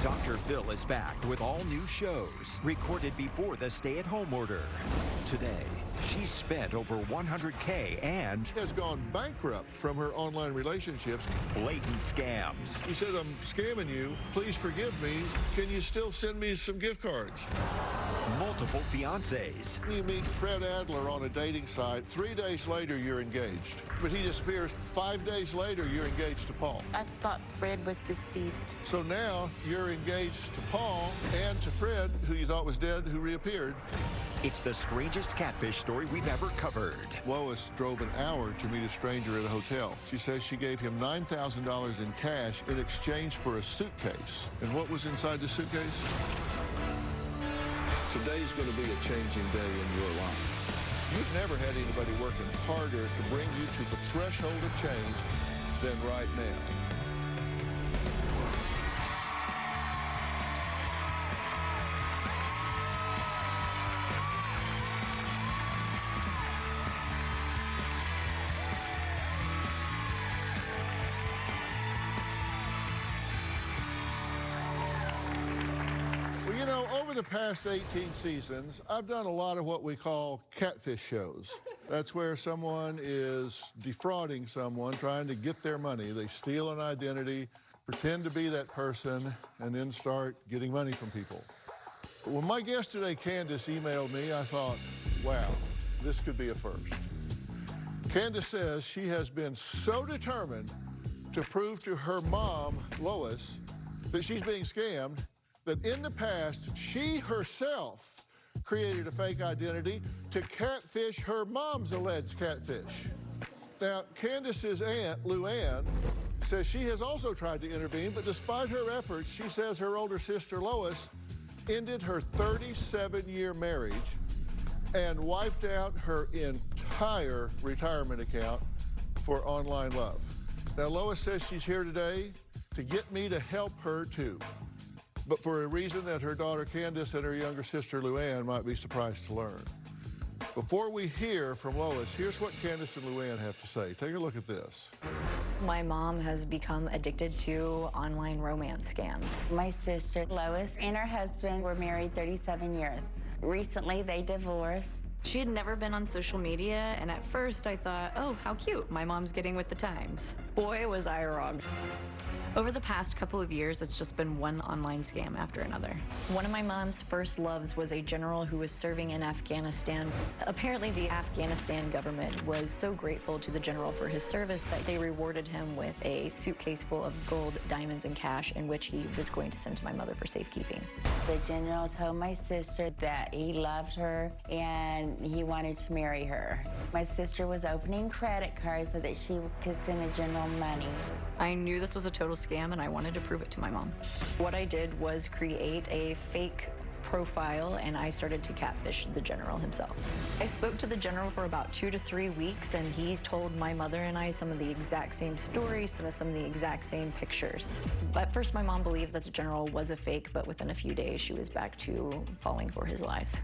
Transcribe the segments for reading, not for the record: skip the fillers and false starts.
Dr. Phil is back with all new shows recorded before the stay-at-home order. Today, she spent over $100K and has gone bankrupt from her online relationships. blatant scams. He says, I'm scamming you. Please forgive me. Can you still send me some gift cards? Multiple fiancés. You meet Fred Adler on a dating site. 3 days later, you're engaged. But he disappears. 5 days later, you're engaged to Paul. I thought Fred was deceased. So now you're engaged to Paul and to Fred, who you thought was dead, who reappeared. It's the strangest catfish story we've ever covered. Lois drove an hour to meet a stranger at a hotel. She says she gave him $9,000 in cash in exchange for a suitcase. And what was inside the suitcase? Today's going to be a changing day in your life. You've never had anybody working harder to bring you to the threshold of change than right now. Well, you know, over the past 18 seasons, I've done a lot of what we call catfish shows. That's where someone is defrauding someone, trying to get their money. They steal an identity, pretend to be that person, and then start getting money from people. But when my guest today, Candice, emailed me, I thought, wow, this could be a first. Candice says she has been so determined to prove to her mom, Lois, that she's being scammed, that in the past, she herself created a fake identity to catfish her mom's alleged catfish. Now, Candice's aunt, Luann, says she has also tried to intervene, but despite her efforts, she says her older sister, Lois, ended her 37-year marriage and wiped out her entire retirement account for online love. Now, Lois says she's here today to get me to help her, too, but for a reason that her daughter Candice and her younger sister Luann might be surprised to learn. Before we hear from Lois, here's what Candice and Luann have to say. Take a look at this. My mom has become addicted to online romance scams. My sister, Lois, and her husband were married 37 years. Recently, they divorced. She had never been on social media, and at first I thought, oh, how cute, my mom's getting with the times. Boy, was I wrong. Over the past couple of years, it's just been one online scam after another. One of my mom's first loves was a general who was serving in Afghanistan. Apparently, the Afghanistan government was so grateful to the general for his service that they rewarded him with a suitcase full of gold, diamonds, and cash, in which he was going to send to my mother for safekeeping. The general told my sister that he loved her and he wanted to marry her. My sister was opening credit cards so that she could send the general money. I knew this was a total scam, and I wanted to prove it to my mom. What I did was create a fake profile, and I started to catfish the general himself. I spoke to the general for about 2 to 3 weeks, and he's told my mother and I some of the exact same stories, some of the exact same pictures. At first, my mom believed that the general was a fake, but within a few days, she was back to falling for his lies.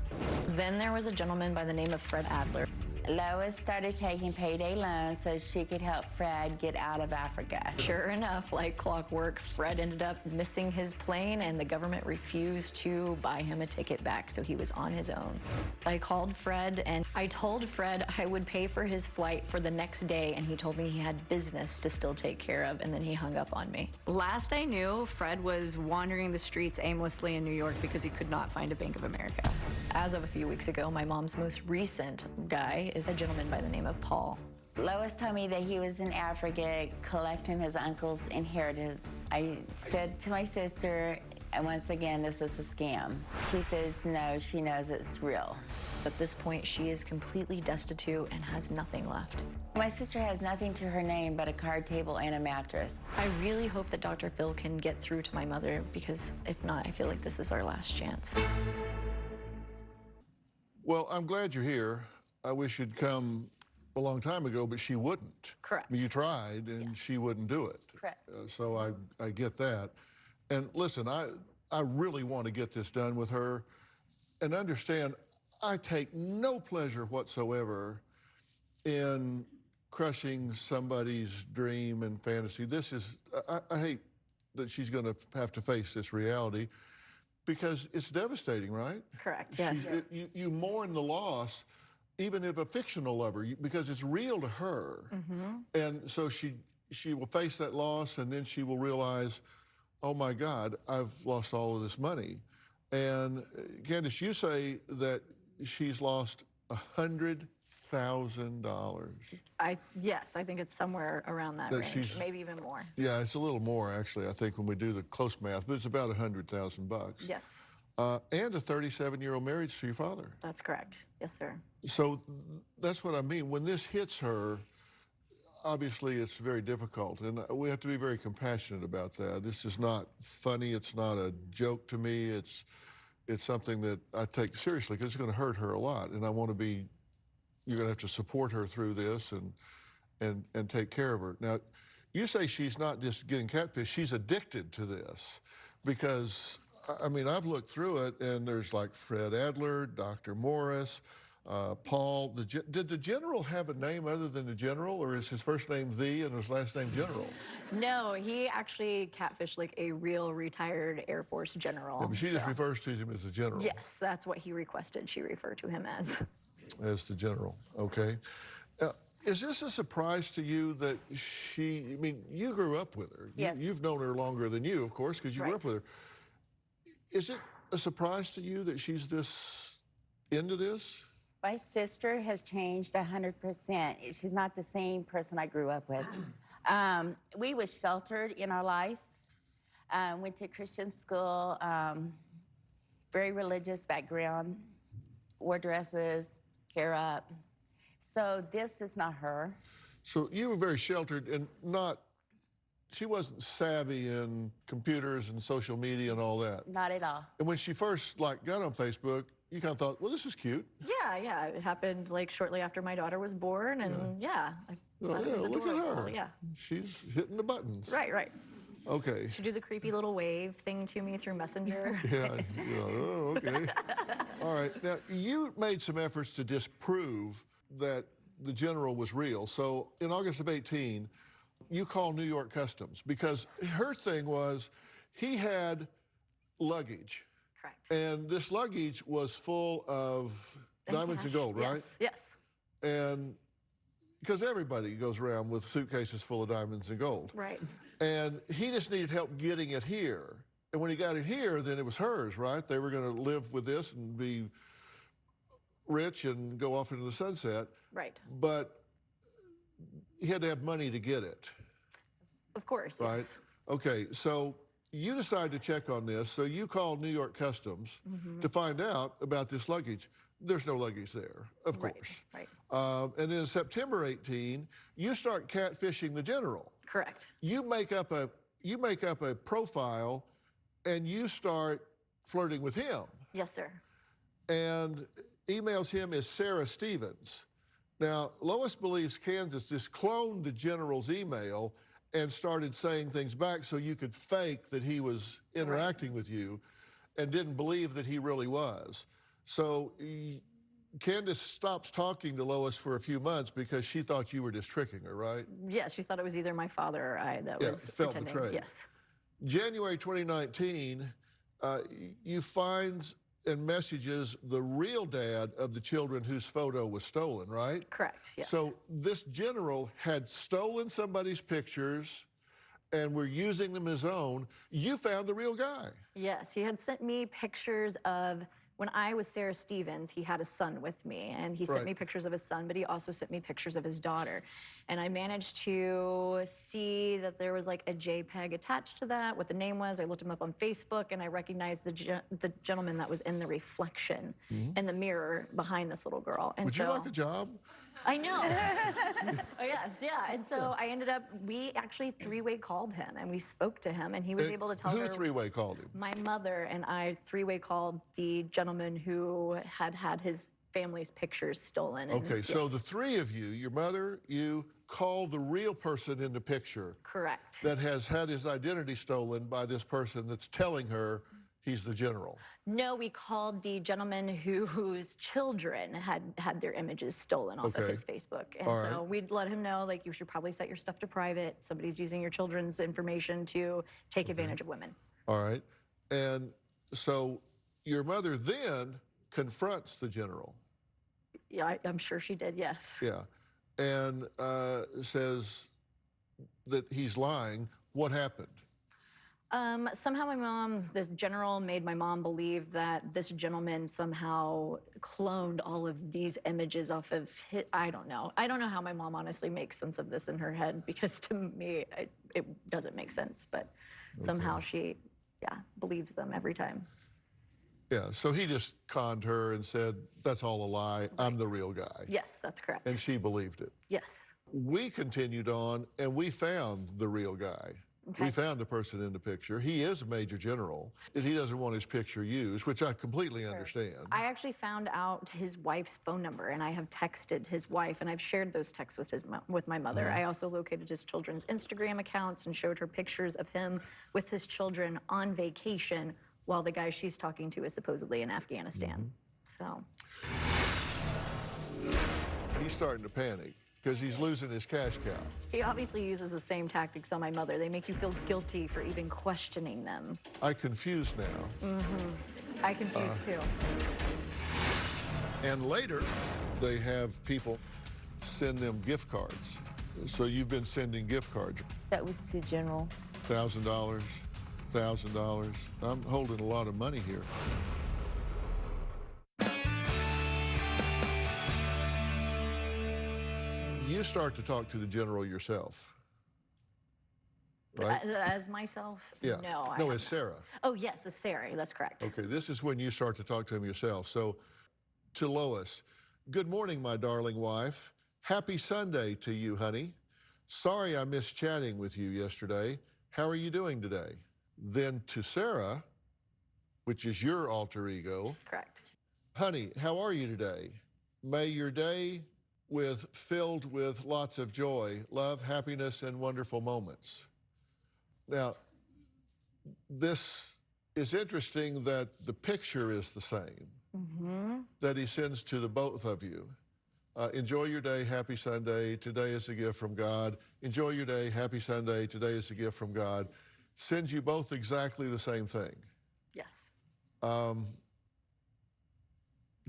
Then there was a gentleman by the name of Fred Adler. Lois started taking payday loans so she could help Fred get out of Africa. Sure enough, like clockwork, Fred ended up missing his plane, and the government refused to buy him a ticket back, so he was on his own. I called Fred, and I told Fred I would pay for his flight for the next day, and he told me he had business to still take care of, and then he hung up on me. Last I knew, Fred was wandering the streets aimlessly in New York because he could not find a Bank of America. As of a few weeks ago, my mom's most recent guy is a gentleman by the name of Paul. Lois told me that he was in Africa collecting his uncle's inheritance. I said to my sister, and once again, this is a scam. She says no, she knows it's real. At this point, she is completely destitute and has nothing left. My sister has nothing to her name but a card table and a mattress. I really hope that Dr. Phil can get through to my mother, because if not, I feel like this is our last chance. Well, I'm glad you're here. I wish you'd come a long time ago, but she wouldn't. Correct. I mean, you tried, and she wouldn't do it. Correct. So I get that. And listen, I really want to get this done with her. And understand, I take no pleasure whatsoever in crushing somebody's dream and fantasy. This is, I hate that she's going to have to face this reality, because it's devastating, right? Correct, yes. You mourn the loss, even of a fictional lover, because it's real to her. And so she will face that loss, and then she will realize, oh my God, I've lost all of this money. And Candice, you say that she's lost $100,000. Yes, I think it's somewhere around that range, maybe even more. Yeah, it's a little more actually, I think, when we do the close math, but it's about $100,000. Yes. And a 37-year-old marriage to your father. That's correct. Yes, sir. So that's what I mean. When this hits her, obviously it's very difficult, and we have to be very compassionate about that. This is not funny. It's not a joke to me. It's something that I take seriously, because it's going to hurt her a lot, and I want to be. You're going to have to support her through this and take care of her. Now, you say she's not just getting catfish; she's addicted to this, because I mean, I've looked through it, and there's like Fred Adler, Dr. Morris, Paul. Did the general have a name other than the general, or is his first name The and his last name General? No, he actually catfished like a real retired Air Force general. Yeah, but she just refers to him as the general. Yes, that's what he requested she refer to him as. As the general, okay. Is this a surprise to you that I mean, you grew up with her. Yes. You've known her longer than you, of course, because you grew up with her. Is it a surprise to you that she's this into this? My sister has changed 100%. She's not the same person I grew up with. We was sheltered in our life, went to Christian school, very religious background, wore dresses, hair up. So this is not her. So you were very sheltered and she wasn't savvy in computers and social media and all that. Not at all. And when she first got on Facebook, you kind of thought, well, this is cute. Yeah, it happened like shortly after my daughter was born, and I thought it was look at adorable. her. Yeah. She's hitting the buttons. Right. Okay. She'd do the creepy little wave thing to me through Messenger. Oh, okay. All right. Now, you made some efforts to disprove that the general was real. So in August of 18, you called New York Customs, because her thing was he had luggage. Correct. And this luggage was full of diamonds and gold, right? Yes. And because everybody goes around with suitcases full of diamonds and gold. Right. And he just needed help getting it here. And when he got it here, then it was hers, right? They were going to live with this and be rich and go off into the sunset. Right. But he had to have money to get it. Of course, right? yes. Okay, so you decide to check on this. So you called New York Customs to find out about this luggage. There's no luggage there, of course. Right. And then September 18, you start catfishing the general. Correct. You make up a profile, and you start flirting with him. Yes, sir. And emails him as Sarah Stevens. Now, Lois believes Candice just cloned the general's email and started saying things back so you could fake that he was interacting with you, and didn't believe that he really was. So Candice stops talking to Lois for a few months because she thought you were just tricking her, right? Yes, she thought it was either my father or I that was felt pretending. betrayed. Yes. January 2019, you find and messages the real dad of the children whose photo was stolen, right? Correct, yes. So this general had stolen somebody's pictures and were using them as his own. You found the real guy. Yes, he had sent me pictures of when I was Sarah Stevens, he had a son with me, and he sent me pictures of his son, but he also sent me pictures of his daughter. And I managed to see that there was like a JPEG attached to that, what the name was. I looked him up on Facebook, and I recognized the gentleman that was in the reflection in the mirror behind this little girl. And Would you like a job? I know. Oh, yes, yeah. And so I ended up, we actually three-way called him, and we spoke to him, and he was able to tell her. Who three-way called him? My mother and I three-way called the gentleman who had his family's pictures stolen. Okay, so the three of you, your mother, you, called the real person in the picture. Correct. That has had his identity stolen by this person that's telling her he's the general. No, we called the gentleman whose children had their images stolen off of his Facebook. And so we'd let him know, like, you should probably set your stuff to private. Somebody's using your children's information to take advantage of women. All right. And so your mother then confronts the general. Yeah, I'm sure she did, yes. Yeah. And says that he's lying. What happened? Somehow this general made my mom believe that this gentleman somehow cloned all of these images off of his, I don't know. I don't know how my mom honestly makes sense of this in her head, because to me, it doesn't make sense, but somehow she, believes them every time. Yeah, so he just conned her and said, that's all a lie, I'm the real guy. Yes, that's correct. And she believed it. Yes. We continued on and we found the real guy. Okay. We found the person in the picture. He is a major general. He doesn't want his picture used, which I completely understand. I actually found out his wife's phone number, and I have texted his wife, and I've shared those texts with my mother. I also located his children's Instagram accounts and showed her pictures of him with his children on vacation while the guy she's talking to is supposedly in Afghanistan. So. He's starting to panic because he's losing his cash cow. He obviously uses the same tactics on my mother. They make you feel guilty for even questioning them. I confused now. I confused too. And later, they have people send them gift cards. So you've been sending gift cards. That was to General. $1,000, $1,000. I'm holding a lot of money here. You start to talk to the general yourself, right? As myself? Yeah. No, No, as Sarah. Oh, yes, as Sarah, that's correct. Okay, this is when you start to talk to him yourself. So, to Lois, good morning, my darling wife. Happy Sunday to you, honey. Sorry I missed chatting with you yesterday. How are you doing today? Then to Sarah, which is your alter ego. Correct. Honey, how are you today? May your day filled with lots of joy, love, happiness, and wonderful moments. Now, this is interesting that the picture is the same, that he sends to the both of you. Enjoy your day, happy Sunday, today is a gift from God. Enjoy your day, happy Sunday, today is a gift from God. Sends you both exactly the same thing. Yes.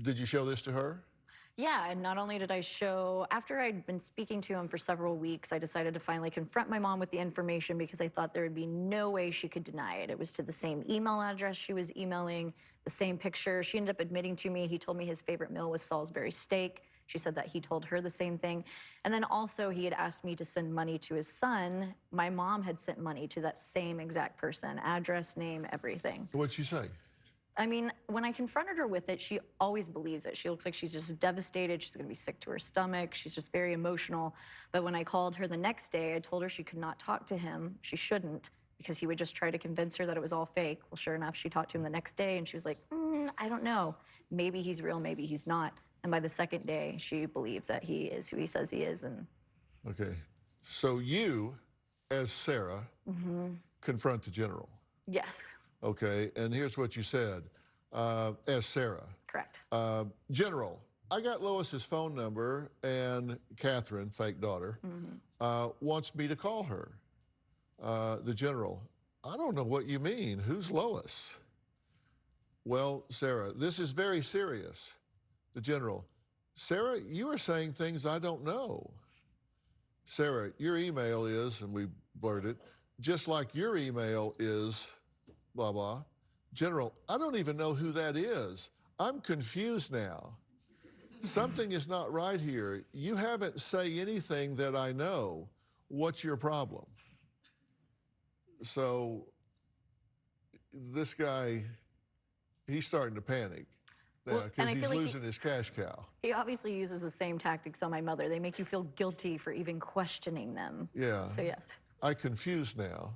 Did you show this to her? Yeah, and not only did I show, after I'd been speaking to him for several weeks, I decided to finally confront my mom with the information because I thought there would be no way she could deny it. It was to the same email address she was emailing, the same picture. She ended up admitting to me, he told me his favorite meal was Salisbury steak. She said that he told her the same thing. And then also he had asked me to send money to his son. My mom had sent money to that same exact person, address, name, everything. What'd she say? I mean, when I confronted her with it, she always believes it. She looks like she's just devastated. She's gonna be sick to her stomach. She's just very emotional. But when I called her the next day, I told her she could not talk to him. She shouldn't, because he would just try to convince her that it was all fake. Well, sure enough, she talked to him the next day and she was like, I don't know. Maybe he's real, maybe he's not. And by the second day, she believes that he is who he says he is. And Okay, so you, as Sarah, confront the general. yes, Okay, and here's what you said, as Sarah. correct. General, I got Lois's phone number, and Catherine, fake daughter, wants me to call her. The general, I don't know what you mean. Who's Lois? Well, Sarah, this is very serious. The general, Sarah, you are saying things I don't know. Sarah, your email is, and we blurred it, just like your email is, blah, blah. General, I don't even know who that is. I'm confused now. Something is not right here. You haven't say anything that I know. What's your problem? So this guy, he's starting to panic now Well, and because I he's feel like losing his cash cow. He obviously uses the same tactics on my mother. They make you feel guilty for even questioning them. Yeah. So yes, I confused now.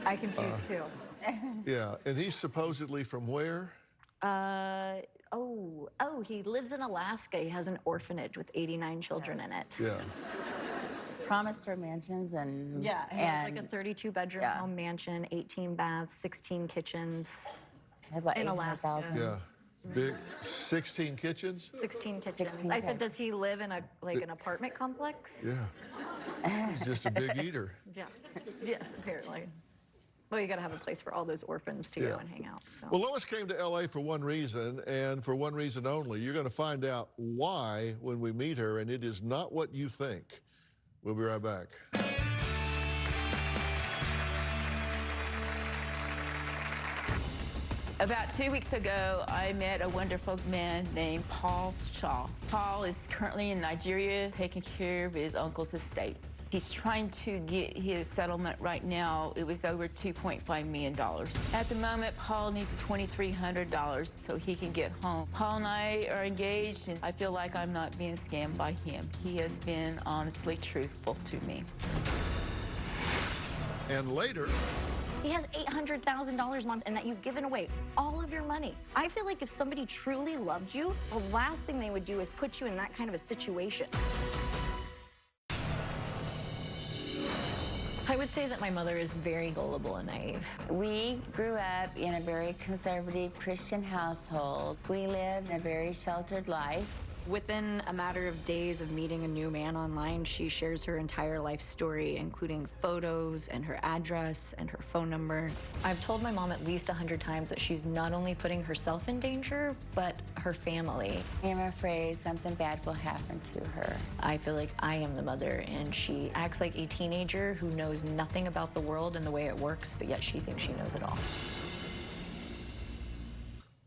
I confused too. Yeah, and he's supposedly from where? He lives in Alaska. He has an orphanage with 89 children in it. Yeah. Promised her mansions and Yeah, he has like a and 32-bedroom home mansion, 18 baths, 16 kitchens. About In Alaska. 800,000. Yeah. Big, 16 kitchens? 16 kitchens. 16 I said, kitchens. does he live in an apartment complex? Yeah. He's just a big eater. Yeah. Yes, apparently. Well, you got to have a place for all those orphans to go and hang out. So. Well, Lois came to LA for one reason, and for one reason only. You're going to find out why when we meet her, and it is not what you think. We'll be right back. About 2 weeks ago, I met a wonderful man named Paul Shaw. Paul is currently in Nigeria taking care of his uncle's estate. He's trying to get his settlement right now. It was over $2.5 million. At the moment, Paul needs $2,300 so he can get home. Paul and I are engaged, and I feel like I'm not being scammed by him. He has been honestly truthful to me. And later, He has $800,000 a month and that you've given away all of your money. I feel like if somebody truly loved you, the last thing they would do is put you in that kind of a situation. I would say that my mother is very gullible and naive. We grew up in a very conservative Christian household. We lived a very sheltered life. Within a matter of days of meeting a new man online, she shares her entire life story, including photos and her address and her phone number. I've told my mom at least 100 times that she's not only putting herself in danger, but her family. I'm afraid something bad will happen to her. I feel like I am the mother, and she acts like a teenager who knows nothing about the world and the way it works, but yet she thinks she knows it all.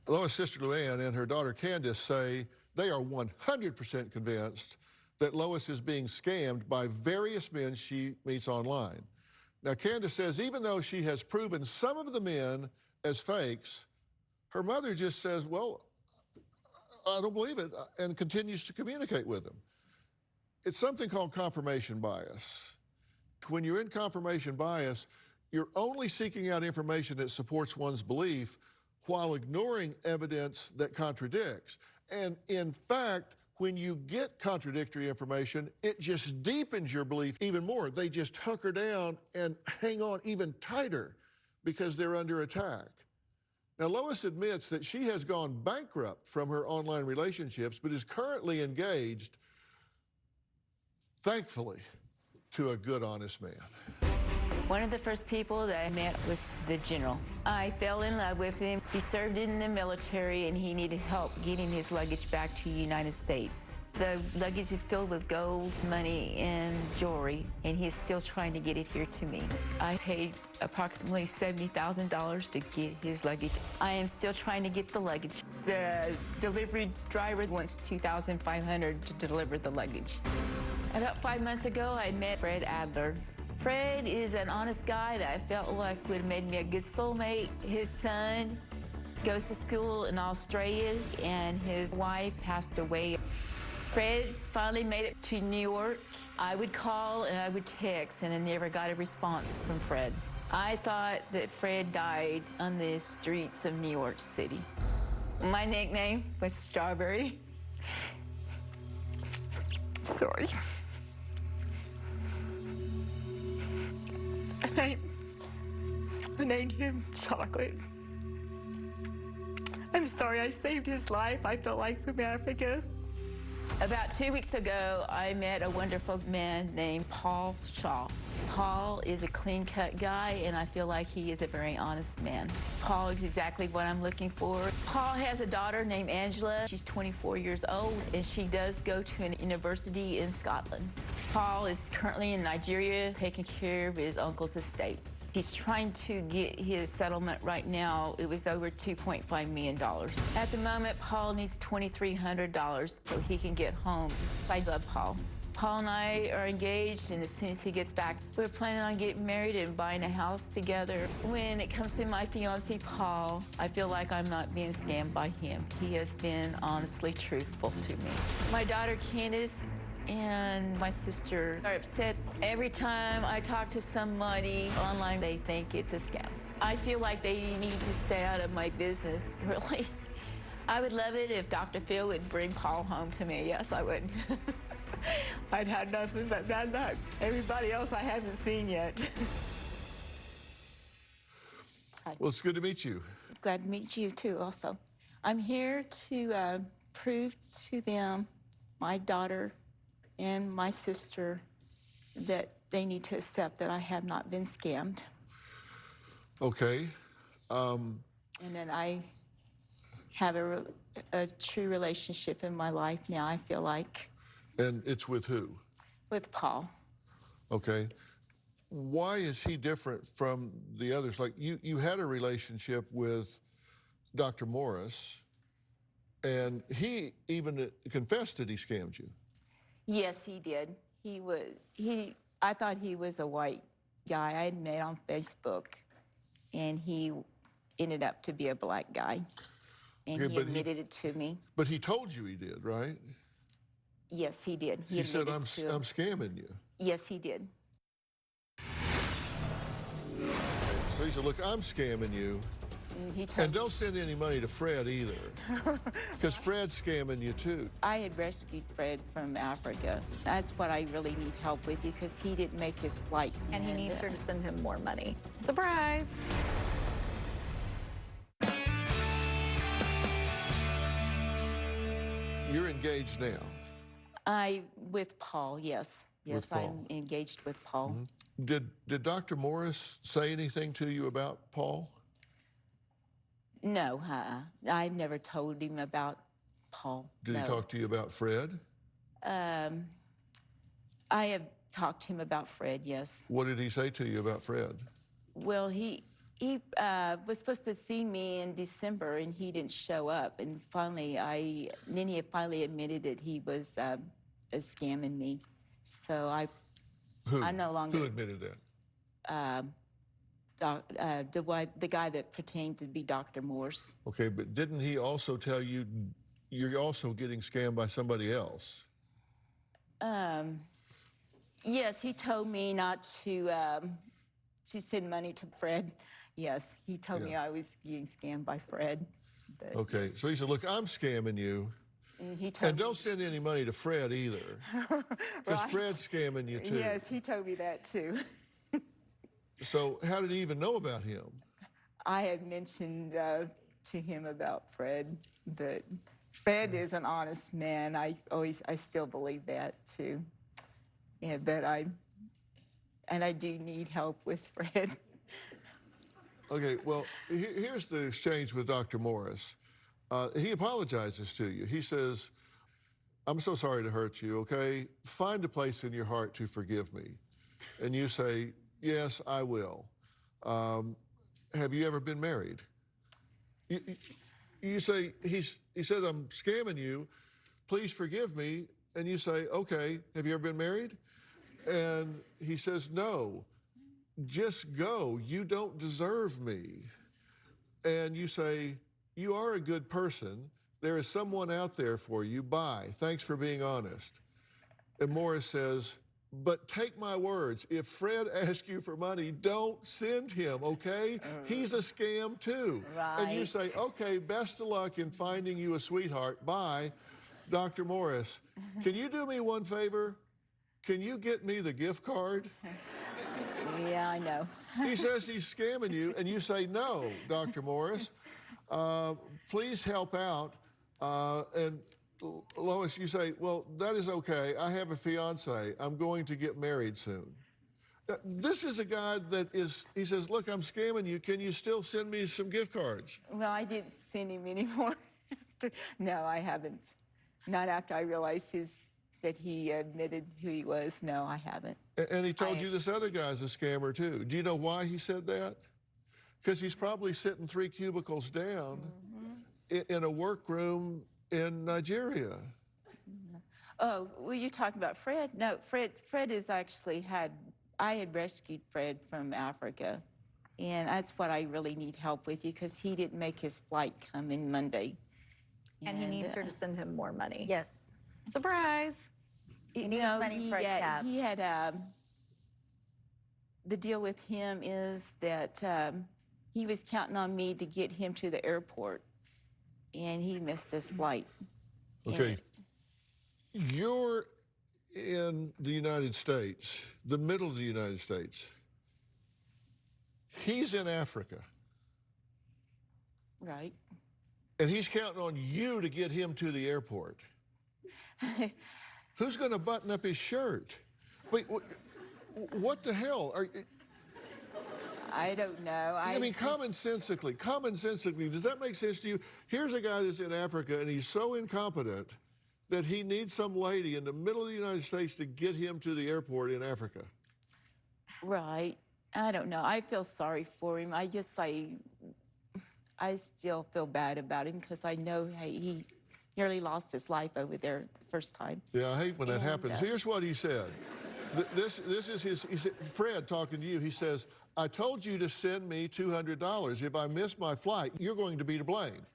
Lois' sister Luann and her daughter Candice say they are 100% convinced that Lois is being scammed by various men she meets online. Now, Candice says even though she has proven some of the men as fakes, her mother just says, well, I don't believe it, and continues to communicate with them. It's something called confirmation bias. When you're in confirmation bias, you're only seeking out information that supports one's belief while ignoring evidence that contradicts. And in fact, when you get contradictory information, it just deepens your belief even more. They just hunker down and hang on even tighter because they're under attack. Now, Lois admits that she has gone bankrupt from her online relationships, but is currently engaged, thankfully, to a good, honest man. One of the first people that I met was the general. I fell in love with him. He served in the military and he needed help getting his luggage back to the United States. The luggage is filled with gold, money, and jewelry, and he's still trying to get it here to me. I paid approximately $70,000 to get his luggage. I am still trying to get the luggage. The delivery driver wants $2,500 to deliver the luggage. About 5 months ago, I met Fred Adler. Fred is an honest guy that I felt like would have made me a good soulmate. His son goes to school in Australia, and his wife passed away. Fred finally made it to New York. I would call and I would text, and I never got a response from Fred. I thought that Fred died on the streets of New York City. My nickname was Strawberry. Sorry. I named him Chocolate. I'm sorry I saved his life. I felt like from Africa. About 2 weeks ago, I met a wonderful man named Paul Shaw. Paul is a clean-cut guy, and I feel like he is a very honest man. Paul is exactly what I'm looking for. Paul has a daughter named Angela. She's 24 years old, and she does go to a university in Scotland. Paul is currently in Nigeria taking care of his uncle's estate. He's trying to get his settlement right now. It was over $2.5 million. At the moment, Paul needs $2,300 so he can get home. I love Paul. Paul and I are engaged, and as soon as he gets back, we're planning on getting married and buying a house together. When it comes to my fiancé, Paul, I feel like I'm not being scammed by him. He has been honestly truthful to me. My daughter, Candice, and my sister are upset. Every time I talk to somebody online, they think it's a scam. I feel like they need to stay out of my business, really. I would love it if Dr. Phil would bring Paul home to me. Yes, I would. I'd have nothing but bad luck. Everybody else I haven't seen yet. Well, it's good to meet you. glad to meet you too also. I'm here to prove to them, my daughter and my sister, that they need to accept that I have not been scammed. Okay. And that I have a true relationship in my life now, I feel like. And it's with who? With Paul. Okay. Why is he different from the others? Like, you had a relationship with Dr. Morris, and he even confessed that he scammed you. Yes, he did. I thought he was a white guy I had met on Facebook, and he ended up to be a black guy. And Okay, he admitted it to me. But he told you he did, right? Yes, he did. He said, admitted I'm scamming you. Yes, he did. So he said, look, I'm scamming you. And don't send any money to Fred either, because Fred's scamming you too. I had rescued Fred from Africa. That's what I really need help with, because he didn't make his flight. And he needs her to send him more money. Surprise! You're engaged now. With Paul, yes. Yes, Paul. I'm engaged with Paul. Mm-hmm. Did Dr. Morris say anything to you about Paul? No, I never told him about Paul. Did he talk to you about Fred? I have talked to him about Fred, yes. What did he say to you about Fred? Well, he was supposed to see me in December, and he didn't show up. And finally, then he finally admitted that he was scamming me. So I no longer. Who admitted that? The guy that pertained to be Dr. Morse. Okay, but didn't he also tell you you're also getting scammed by somebody else? Yes, he told me not to send money to Fred. Yes, he told me I was getting scammed by Fred. But Okay, yes. so he said, look, I'm scamming you. And he told And don't send any money to Fred either, because Right. Fred's scamming you too. Yes, he told me that too. So how did he even know about him? I had mentioned to him about Fred, but Fred is an honest man. I still believe that too. Yeah, but I do need help with Fred. Okay, well, here's the exchange with Dr. Morris. He apologizes to you. He says, I'm so sorry to hurt you, okay? Find a place in your heart to forgive me. And you say, yes, I will. Have you ever been married? You say, he says, I'm scamming you. Please forgive me. And you say, okay, have you ever been married? And he says, no, just go. You don't deserve me. And you say, you are a good person. There is someone out there for you. Bye. Thanks for being honest. And Morris says, but take my words. If Fred asks you for money, don't send him, okay? He's a scam too. Right. And you say, okay, best of luck in finding you a sweetheart. Bye. Dr. Morris, can you do me one favor? Can you get me the gift card? Yeah, I know. He says he's scamming you, and you say, no, Dr. Morris. Please help out. And Lois, you say, well, that is okay. I have a fiance. I'm going to get married soon. This is a guy that he says, look, I'm scamming you. Can you still send me some gift cards? Well, I didn't send him anymore. No, I haven't. Not after I realized that he admitted who he was. No, I haven't. And he told you this other guy's a scammer too. Do you know why he said that? Because he's probably sitting 3 cubicles down in a workroom in Nigeria. Oh, well, you're talking about Fred? No, Fred is actually I had rescued Fred from Africa. And that's what I really need help with, because he didn't make his flight come in Monday. And he needs her to send him more money. Yes. Surprise! He needs money for a cab. He had, the deal with him is that he was counting on me to get him to the airport, and he missed his flight. Okay. You're in the United States, the middle of the United States. He's in Africa. Right. And he's counting on you to get him to the airport. Who's going to button up his shirt? Wait, what the hell? I don't know. I mean, commonsensically, does that make sense to you? Here's a guy that's in Africa, and he's so incompetent that he needs some lady in the middle of the United States to get him to the airport in Africa. Right. I don't know. I feel sorry for him. I still feel bad about him because I know he nearly lost his life over there the first time. Yeah, I hate when that happens. Here's what he said. This is he said, Fred talking to you, he says, I told you to send me $200. If I miss my flight, you're going to be to blame.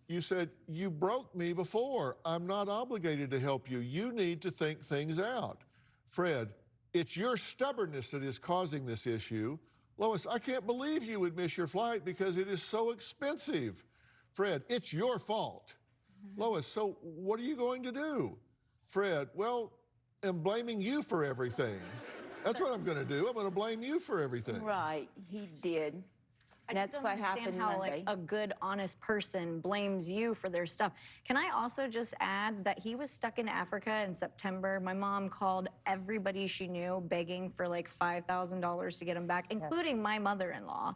You said, you broke me before. I'm not obligated to help you. You need to think things out. Fred, it's your stubbornness that is causing this issue. Lois, I can't believe you would miss your flight because it is so expensive. Fred, it's your fault. Lois, so what are you going to do? Fred, well, I'm blaming you for everything. That's what I'm going to do. I'm going to blame you for everything. Right, he did. I That's just don't what understand happened how, Monday. like, a good, honest person blames you for their stuff. Can I also just add that he was stuck in Africa in September? My mom called everybody she knew begging for like $5,000 to get him back, including my mother-in-law,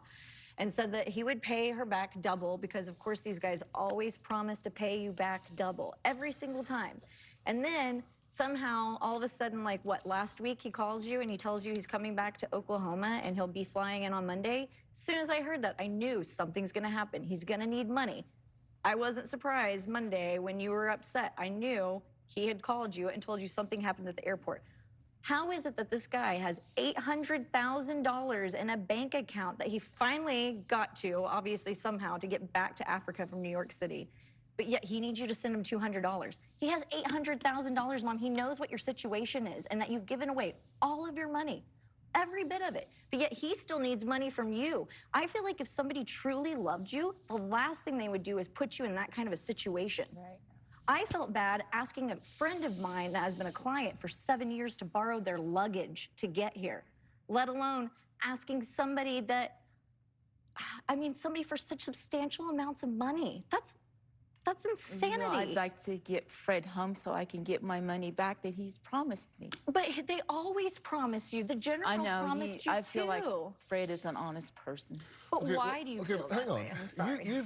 and said that he would pay her back double because, of course, these guys always promise to pay you back double every single time. And then somehow, all of a sudden, like what, last week he calls you and he tells you he's coming back to Oklahoma and he'll be flying in on Monday. As soon as I heard that, I knew something's gonna happen. He's gonna need money. I wasn't surprised Monday when you were upset. I knew he had called you and told you something happened at the airport. How is it that this guy has $800,000 in a bank account that he finally got to, obviously somehow, to get back to Africa from New York City? But yet he needs you to send him $200. He has $800,000, Mom. He knows what your situation is and that you've given away all of your money, every bit of it. But yet he still needs money from you. I feel like if somebody truly loved you, the last thing they would do is put you in that kind of a situation. Right. I felt bad asking a friend of mine that has been a client for 7 years to borrow their luggage to get here, let alone asking somebody that, I mean, somebody for such substantial amounts of money. That's insanity. No, I'd like to get Fred home so I can get my money back that he's promised me. But they always promise you. The general I know. promised you I feel too. like Fred is an honest person. But why do you feel that hang on. way? I'm sorry.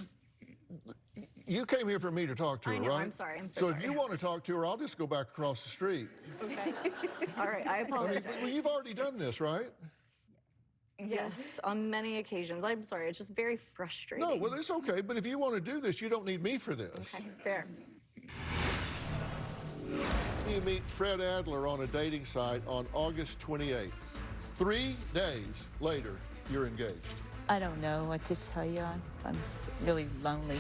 You came here for me to talk to her, I know, right? I'm sorry. I'm so So sorry. if you want to talk to her, I'll just go back across the street. Okay. All right. I I apologize. mean, well, you've already done this, right? Yes, on many occasions. I'm sorry. It's just very frustrating. No, well, it's okay. But if you want to do this, you don't need me for this. Okay, fair. You meet Fred Adler on a dating site on August 28th. 3 days later, you're engaged. I don't know what to tell you. I'm really lonely.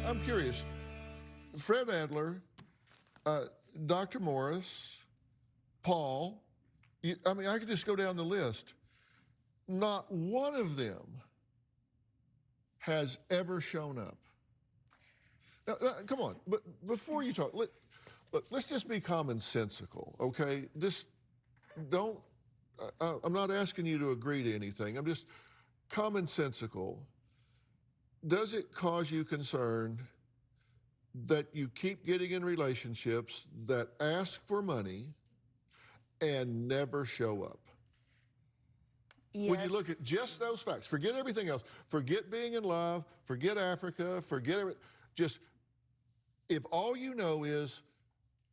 I'm curious. Fred Adler, Dr. Morris, Paul, I mean, I could just go down the list. Not one of them has ever shown up. Now, come on, but before you talk, let's just be commonsensical, okay? Just don't, I'm not asking you to agree to anything. I'm just commonsensical. Does it cause you concern that you keep getting in relationships that ask for money and never show up? Yes. When you look at just those facts, forget everything else, forget being in love, forget Africa, forget everything, just if all you know is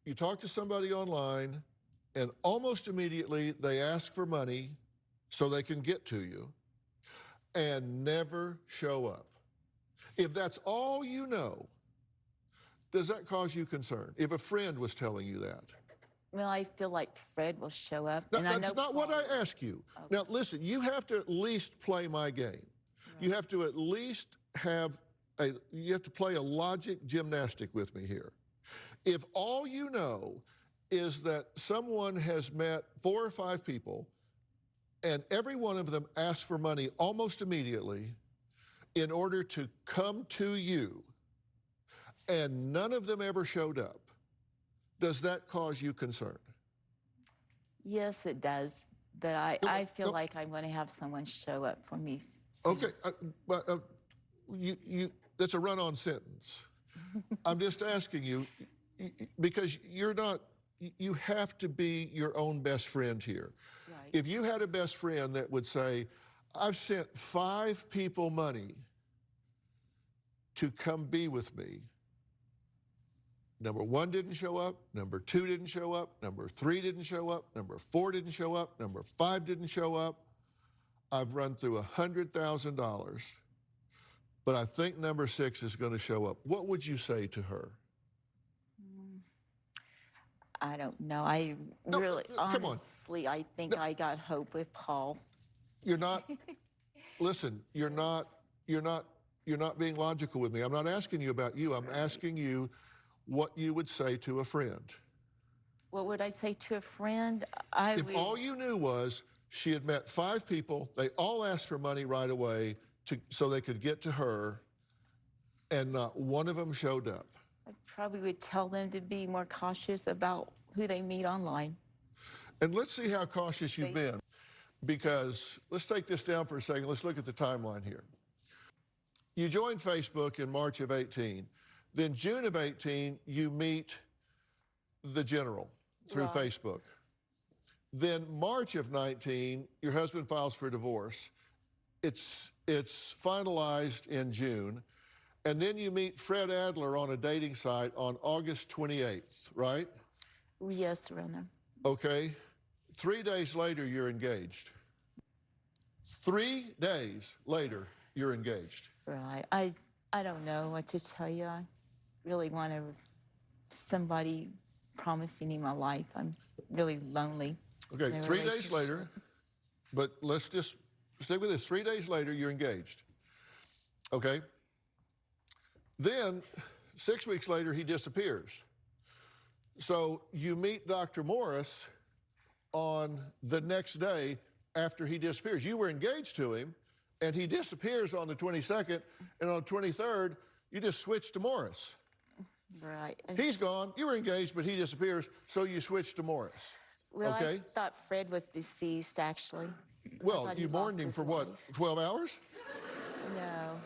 you talk to somebody online and almost immediately they ask for money so they can get to you and never show up. If that's all you know, does that cause you concern? If a friend was telling you that? Well, I feel like Fred will show up. No, and I know that's not what Paul I ask you. Now, listen, you have to at least play my game. Right. You have to at least you have to play a logic gymnastic with me here. If all you know is that someone has met 4 or 5 people and every one of them asks for money almost immediately in order to come to you, and none of them ever showed up, does that cause you concern? Yes, it does. But I feel like I'm going to have someone show up for me soon. Okay, but that's a run-on sentence. I'm just asking you, because you have to be your own best friend here. Right. If you had a best friend that would say, I've sent 5 people money to come be with me. Number 1 didn't show up, number 2 didn't show up, number 3 didn't show up, number 4 didn't show up, number 5 didn't show up. I've run through $100,000, but I think number 6 is going to show up. What would you say to her? I don't know. I really, honestly, I think I got hope with Paul. You're not, listen, you're not being logical with me. I'm not asking you about you. I'm asking you what you would say to a friend. What would I say to a friend? If all you knew was she had met 5 people, they all asked for money right away so they could get to her, and not one of them showed up. I probably would tell them to be more cautious about who they meet online. And let's see how cautious you've been, because let's take this down for a second. Let's look at the timeline here. You joined Facebook in March of 18. Then June of 18, you meet the general through Facebook. Then March of 19, your husband files for divorce. It's finalized in June. And then you meet Fred Adler on a dating site on August 28th, right? Yes, around there. Okay. 3 days later, you're engaged. 3 days later, you're engaged. Right. I don't know what to tell you. I really want somebody promising me my life. I'm really lonely. Okay, 3 days later, but let's just stay with this. 3 days later, you're engaged. Okay? Then, 6 weeks later, he disappears. So you meet Dr. Morris on the next day after he disappears. You were engaged to him, and he disappears on the 22nd, and on the 23rd, you just switch to Morris. Right. He's gone, you were engaged, but he disappears, so you switch to Morris. Well, okay? I thought Fred was deceased, actually. Well, you mourned him for what, 12 hours? No.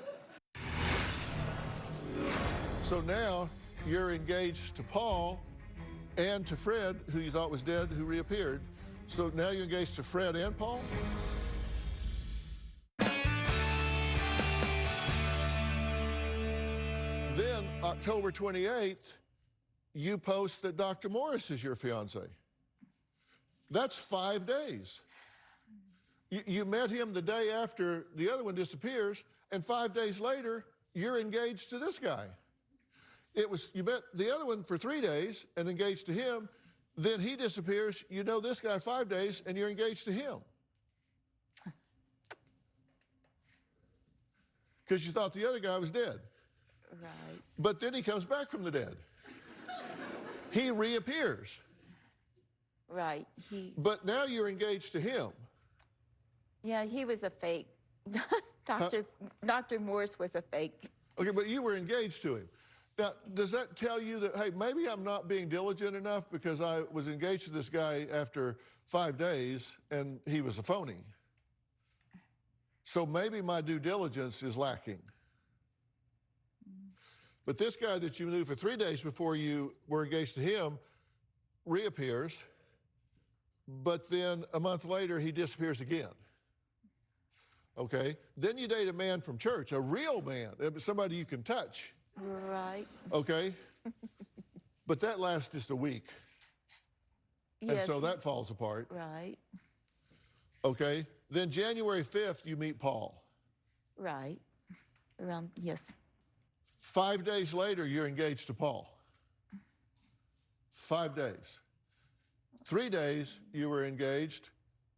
So now you're engaged to Paul and to Fred, who you thought was dead, who reappeared. So now you're engaged to Fred and Paul? Then, October 28th, you post that Dr. Morris is your fiance. That's 5 days. You met him the day after the other one disappears, and 5 days later, you're engaged to this guy. You met the other one for 3 days and engaged to him, then he disappears, you know this guy 5 days, and you're engaged to him. Because you thought the other guy was dead. Right. But then he comes back from the dead. He reappears. Right. But now you're engaged to him. Yeah, he was a fake. Dr. Morris was a fake. Okay, but you were engaged to him. Now, does that tell you that, hey, maybe I'm not being diligent enough because I was engaged to this guy after 5 days and he was a phony? So maybe my due diligence is lacking. But this guy that you knew for 3 days before you were engaged to him reappears, but then a month later he disappears again. Okay? Then you date a man from church, a real man, somebody you can touch. Right. Okay? But that lasts just a week. Yes. And so that falls apart. Right. Okay? Then January 5th, you meet Paul. Right. Yes. 5 days later, you're engaged to Paul. 5 days. 3 days, you were engaged.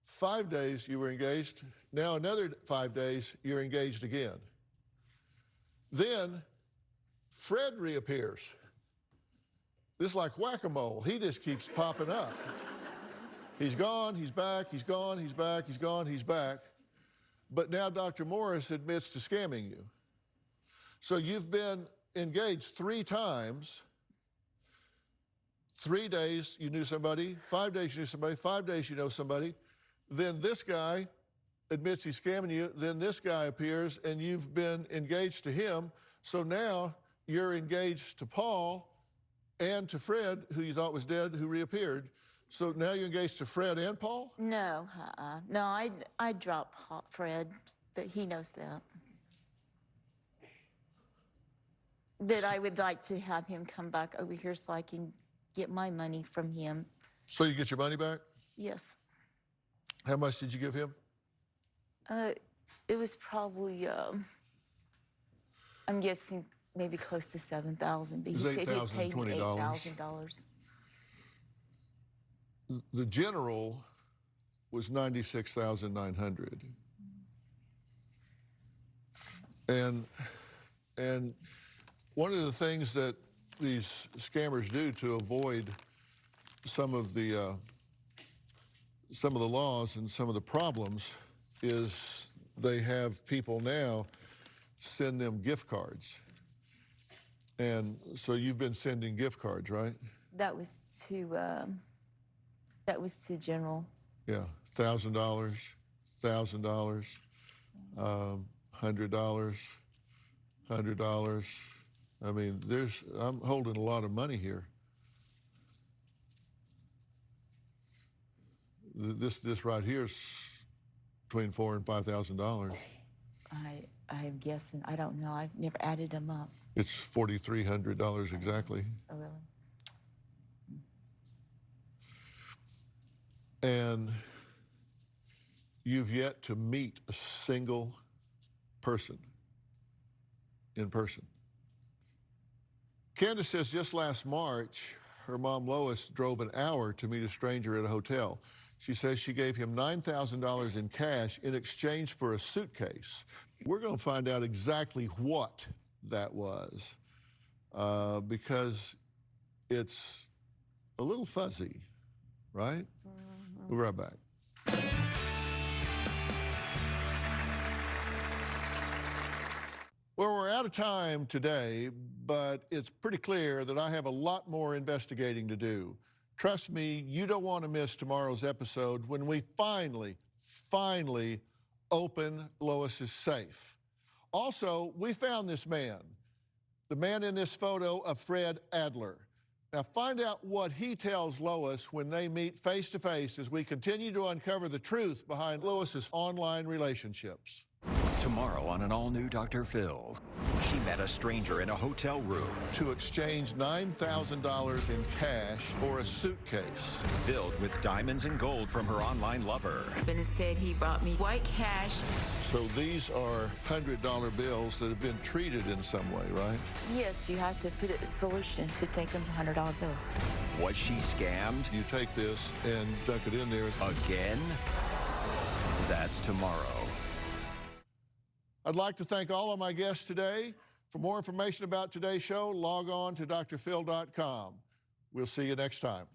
5 days, you were engaged. Now another 5 days, you're engaged again. Then Fred reappears. This is like whack-a-mole. He just keeps popping up. He's gone, he's back, he's gone, he's back, he's gone, he's back. But now Dr. Morris admits to scamming you. So you've been engaged 3 times. 3 days you knew somebody, 5 days you knew somebody, 5 days you know somebody. then this guy admits he's scamming you, then this guy appears, and you've been engaged to him. So now you're engaged to Paul and to Fred, who you thought was dead, who reappeared. So now you're engaged to Fred and Paul? No, no, I dropped Fred, but he knows that. But I would like to have him come back over here so I can get my money from him. So you get your money back? Yes. How much did you give him? It was probably, I'm guessing maybe close to $7,000, but he said he paid me $8,000. The general was $96,900. And one of the things that these scammers do to avoid some of the laws and some of the problems is they have people now send them gift cards. And so you've been sending gift cards, right? That was to general. Yeah, $1,000, $1,000, $100. I mean, I'm holding a lot of money here. This right here is between $4,000 and $5,000. I'm guessing. I don't know. I've never added them up. It's $4,300 exactly. Oh, really? And you've yet to meet a single person in person. Candice says just last March, her mom Lois drove an hour to meet a stranger at a hotel. She says she gave him $9,000 in cash in exchange for a suitcase. We're going to find out exactly what that was because it's a little fuzzy, right? We'll be right back. Well, we're out of time today, but it's pretty clear that I have a lot more investigating to do. Trust me, you don't want to miss tomorrow's episode when we finally open Lois's safe. Also, we found this man, the man in this photo of Fred Adler. Now find out what he tells Lois when they meet face to face as we continue to uncover the truth behind Lois's online relationships. Tomorrow on an all-new Dr. Phil, she met a stranger in a hotel room to exchange $9,000 in cash for a suitcase filled with diamonds and gold from her online lover. But instead, he brought me white cash. So these are $100 bills that have been treated in some way, right? Yes, you have to put a solution to take them $100 bills. Was she scammed? You take this and dunk it in there. Again? That's tomorrow. I'd like to thank all of my guests today. For more information about today's show, log on to drphil.com. We'll see you next time.